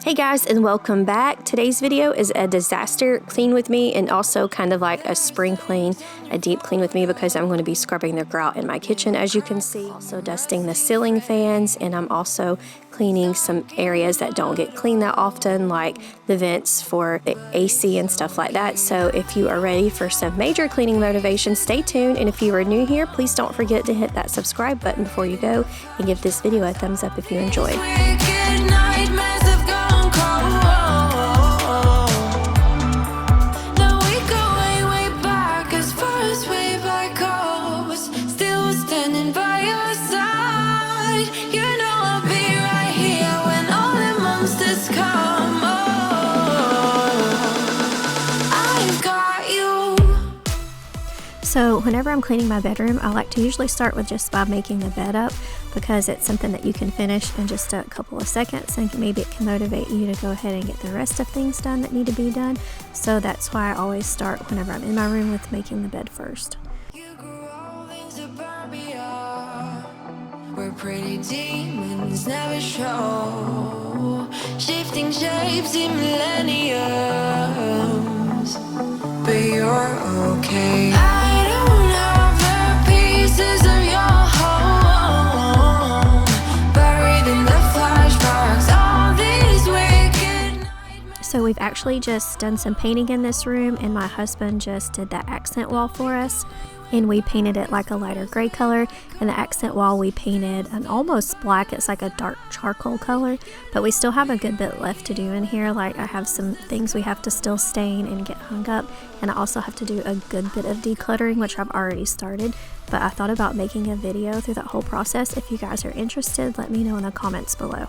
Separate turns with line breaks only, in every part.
Hey guys, and welcome back. Today's video is a disaster clean with me and also kind of like a spring clean, a deep clean with me, because I'm going to be scrubbing the grout in my kitchen, as you can see. Also dusting the ceiling fans, and I'm also cleaning some areas that don't get cleaned that often, like the vents for the AC and stuff like that. So if you are ready for some major cleaning motivation, stay tuned. And if you are new here, please don't forget to hit that subscribe button before you go, and give this video a thumbs up if you enjoyed. So whenever I'm cleaning my bedroom, I like to usually start with just by making the bed up, because it's something that you can finish in just a couple of seconds, and maybe it can motivate you to go ahead and get the rest of things done that need to be done. So that's why I always start whenever I'm in my room with making the bed first. Where pretty demons never show, shifting shapes in millenniums, but you're okay. So we've actually just done some painting in this room, and my husband just did that accent wall for us, and we painted it like a lighter gray color, and the accent wall we painted an almost black. It's like a dark charcoal color, but we still have a good bit left to do in here. Like I have some things we have to still stain and get hung up, and I also have to do a good bit of decluttering, which I've already started, but I thought about making a video through that whole process. If you guys are interested, let me know in the comments below.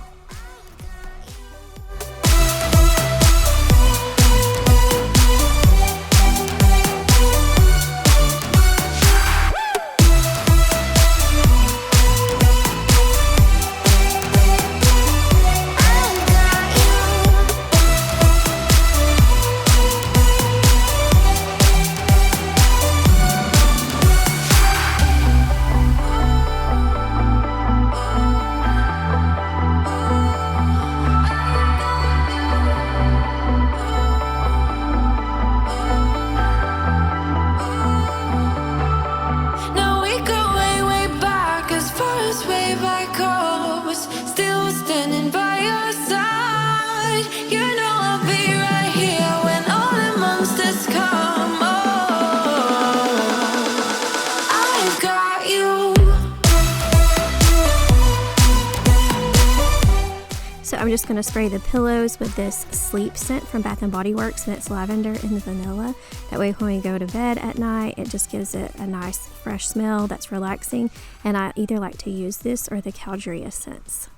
So I'm just going to spray the pillows with this sleep scent from Bath & Body Works, and it's lavender and vanilla. That way when we go to bed at night, it just gives it a nice fresh smell that's relaxing, and I either like to use this or the Caldria scents.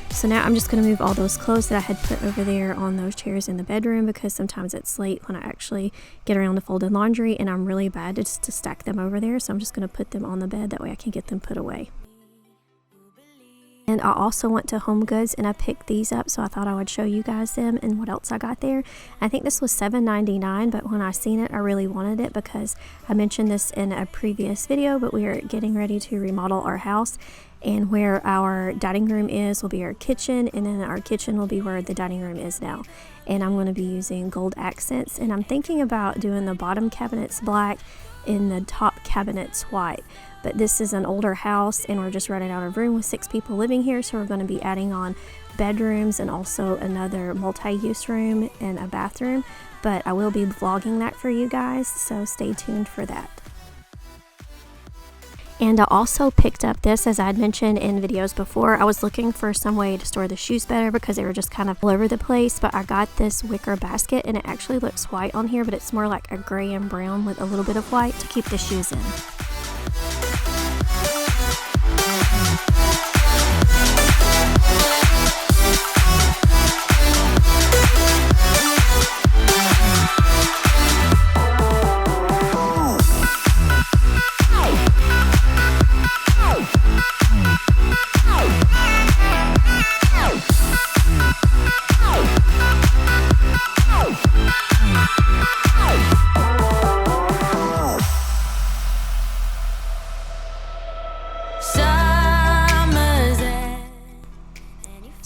So now I'm just going to move all those clothes that I had put over there on those chairs in the bedroom, because sometimes it's late when I actually get around to folding laundry, and I'm really bad just to stack them over there. So I'm just going to put them on the bed, that way I can get them put away. And I also went to Home Goods and I picked these up, so I thought I would show you guys them and what else I got there. I think this was $7.99, but when I seen it, I really wanted it because I mentioned this in a previous video, but we are getting ready to remodel our house, and where our dining room is will be our kitchen, and then our kitchen will be where the dining room is now. And I'm going to be using gold accents, and I'm thinking about doing the bottom cabinets black and the top cabinets white. But this is an older house and we're just running out of room with 6 people living here, so we're going to be adding on bedrooms and also another multi-use room and a bathroom. But I will be vlogging that for you guys, so stay tuned for that. And I also picked up this, as I had mentioned in videos before. I was looking for some way to store the shoes better because they were just kind of all over the place, but I got this wicker basket, and it actually looks white on here, but it's more like a gray and brown with a little bit of white to keep the shoes in.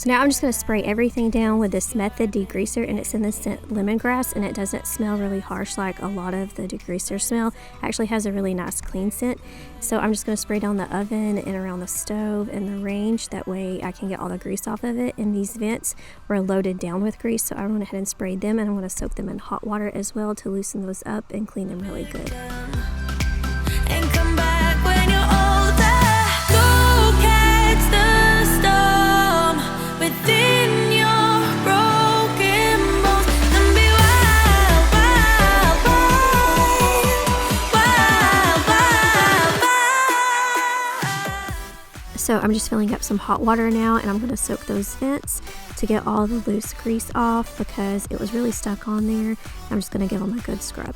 So now I'm just going to spray everything down with this Method degreaser, and it's in the scent lemongrass, and it doesn't smell really harsh like a lot of the degreaser smell. It actually has a really nice clean scent. So I'm just going to spray down the oven and around the stove and the range. That way I can get all the grease off of it. And these vents were loaded down with grease, so I went ahead and sprayed them, and I'm going to soak them in hot water as well to loosen those up and clean them really good.
And come back when you're older. Go catch the storm within your broken bones and be wild, wild, wild, wild, wild, wild.
So I'm just filling up some hot water now, and I'm going to soak those vents to get all the loose grease off because it was really stuck on there. I'm just going to give them a good scrub.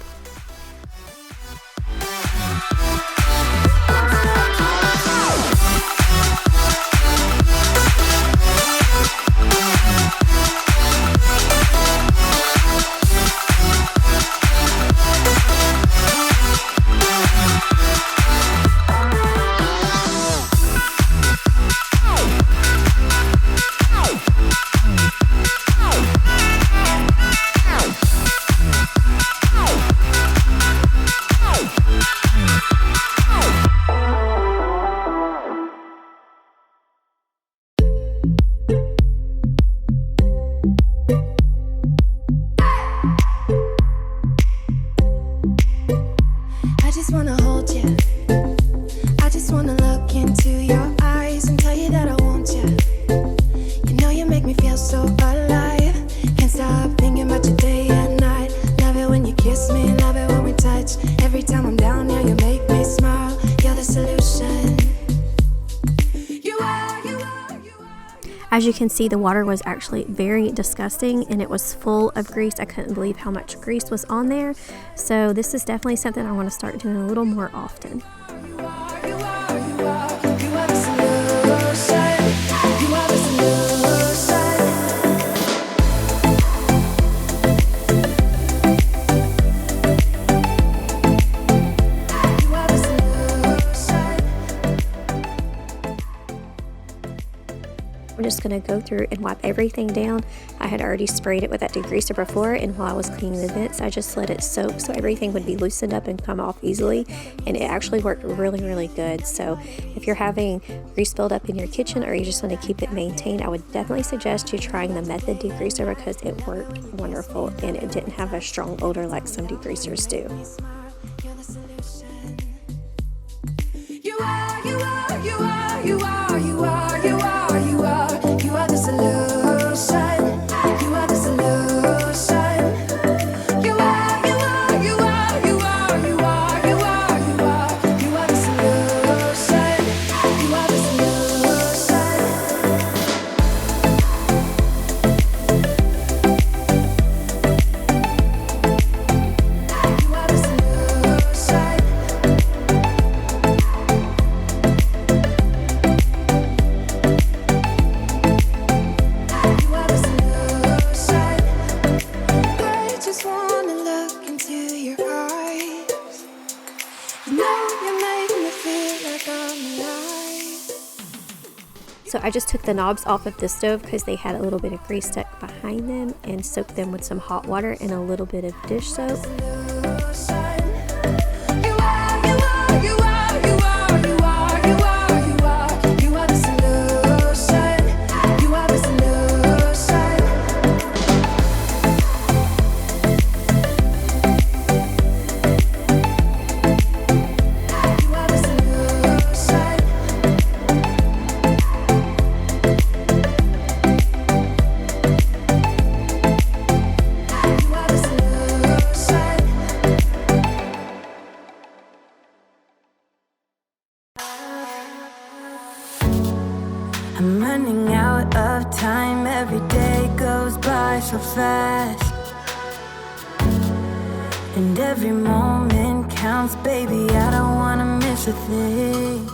As you can see, the water was actually very disgusting and it was full of grease. I couldn't believe how much grease was on there. So this is definitely something I want to start doing a little more often. I'm just going to go through and wipe everything down. I had already sprayed it with that degreaser before, and while I was cleaning the vents, I just let it soak so everything would be loosened up and come off easily, and it actually worked really, really good. So if you're having grease build up in your kitchen or you just want to keep it maintained, I would definitely suggest you trying the Method degreaser because it worked wonderful and it didn't have a strong odor like some degreasers do. So I just took the knobs off of the stove because they had a little bit of grease stuck behind them and soaked them with some hot water and a little bit of dish soap.
I'm running out of time, every day goes by so fast, and every moment counts, baby, I don't wanna miss a thing.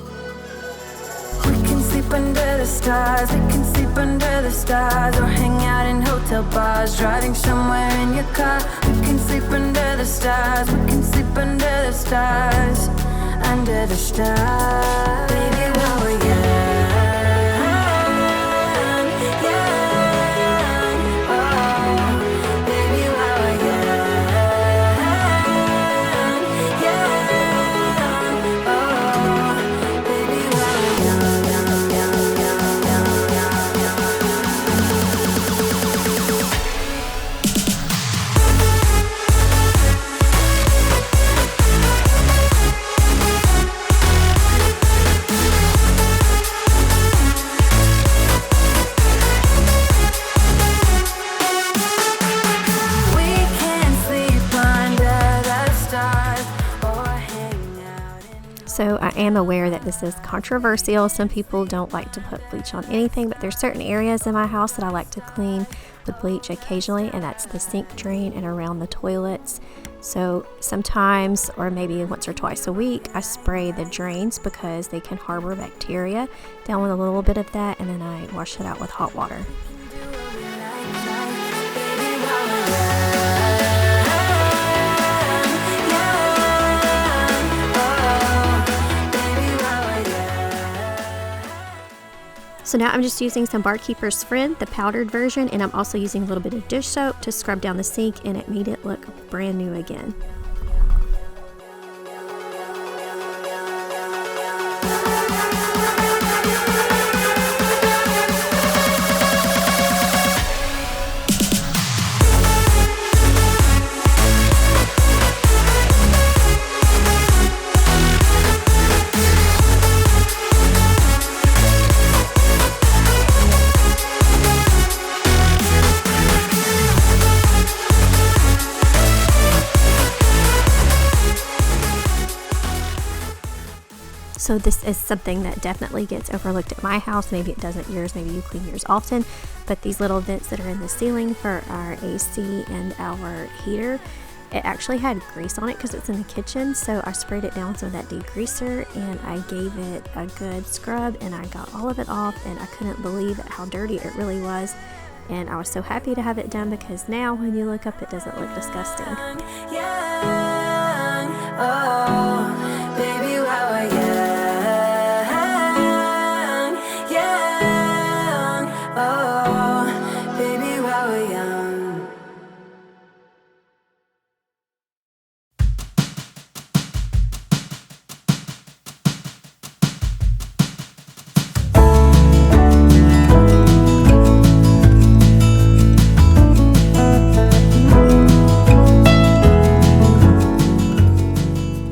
We can sleep under the stars, we can sleep under the stars, or hang out in hotel bars, driving somewhere in your car. We can sleep under the stars, we can sleep under the stars, under the stars. Baby, while we're young, yeah.
So I am aware that this is controversial. Some people don't like to put bleach on anything, but there's certain areas in my house that I like to clean with bleach occasionally, and that's the sink drain and around the toilets. So sometimes, or maybe once or twice a week, I spray the drains because they can harbor bacteria down with a little bit of that, and then I wash it out with hot water. So now I'm just using some Barkeeper's Friend, the powdered version, and I'm also using a little bit of dish soap to scrub down the sink, and it made it look brand new again. So this is something that definitely gets overlooked at my house. Maybe it doesn't yours, maybe you clean yours often, but these little vents that are in the ceiling for our AC and our heater, it actually had grease on it because it's in the kitchen. So I sprayed it down with some of that degreaser and I gave it a good scrub, and I got all of it off, and I couldn't believe how dirty it really was. And I was so happy to have it done because now when you look up, it doesn't look disgusting.
Oh, baby, how are you?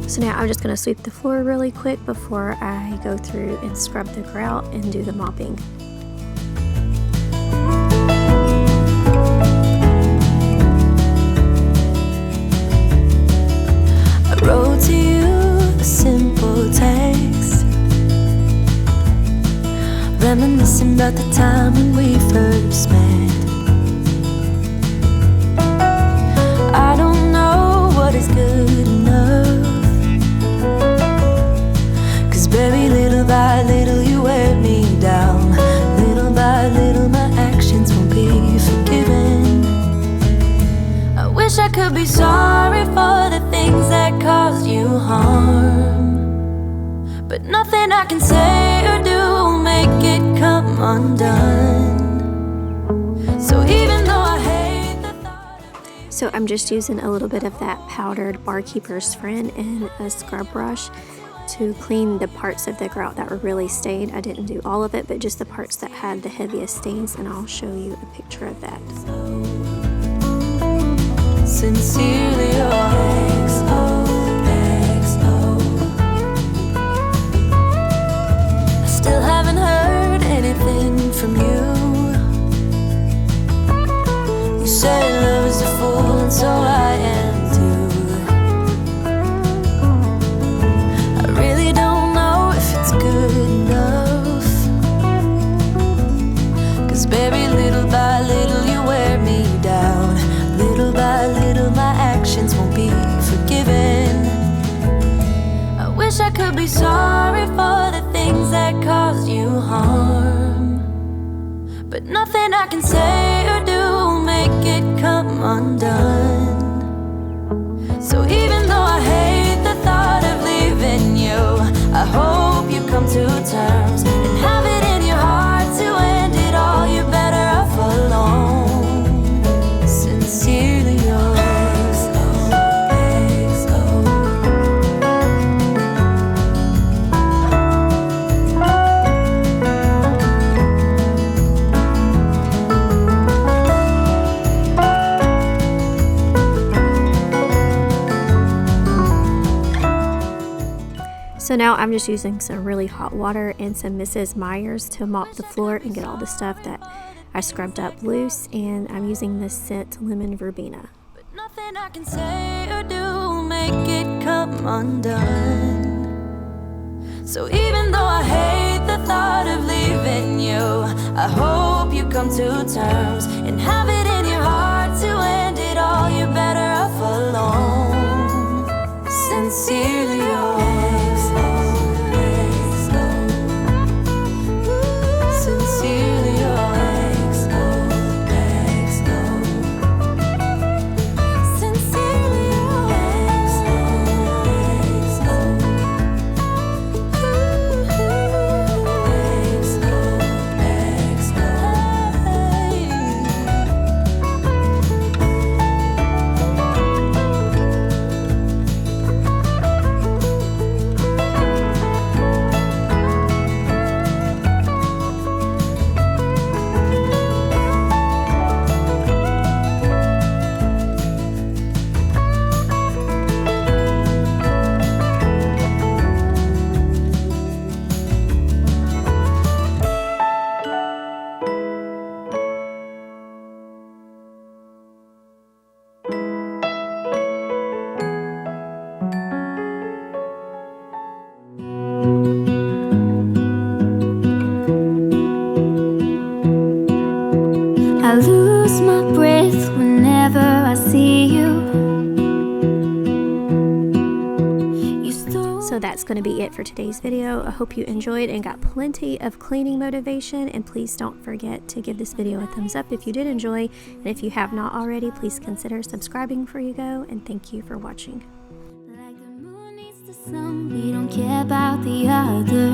So now I'm just going to sweep the floor really quick before I go through and scrub the grout and do the mopping.
I wrote to you a simple text, reminiscing about the time when we first met. I don't know what is good enough, 'cause baby, little by little you wear me down. Little by little my actions won't be forgiven. I wish I could be sorry for the things that caused you harm, but nothing I can say or do will make it come undone. So even though I hate the thought of leaving.
So I'm just using a little bit of that powdered Barkeeper's Friend and a scrub brush to clean the parts of the grout that were really stained. I didn't do all of it, but just the parts that had the heaviest stains, and I'll show you a picture of that.
Sincerely your XOXO. I still haven't heard anything from you. You say love is a fool, and so I am too. I really don't know if it's good enough, 'cause baby, little by little you wear me down. Little by little my actions won't be forgiven. I wish I could be sorry for the things that caused you harm, but nothing I can say or do will make it come undone. So even though I hate the thought of leaving you, I hope you come to terms and have it in your heart to end it all. You're better off alone. Sincerely yours.
So now I'm just using some really hot water and some Mrs. Meyer's to mop the floor and get all the stuff that I scrubbed up loose, and I'm using this scent Lemon Verbena.
But nothing, nothing I can say or do will make it come undone. So even though I hate the thought of leaving you, I hope you come to terms and have it in your heart to end it all. You're better off alone. Sincerely yours.
So now I'm just using some really hot water and some Mrs. Meyer's to mop the floor and get all the stuff that I scrubbed up loose, and I'm using this scent Lemon Verbena.
But nothing I can say or do will make it come undone. So even though I hate the thought of leaving you, I hope you come to terms and have it in your heart to end it all. You're better off alone. Sincerely yours. Sincerely yours. Sincerely yours. I lose my breath whenever I see you.
So that's going to be it for today's video. I hope you enjoyed and got plenty of cleaning motivation, and please don't forget to give this video a thumbs up if you did enjoy, and if you have not already, please consider subscribing before you go, and thank you for watching.
Like the moon needs the sun, we don't care about the others.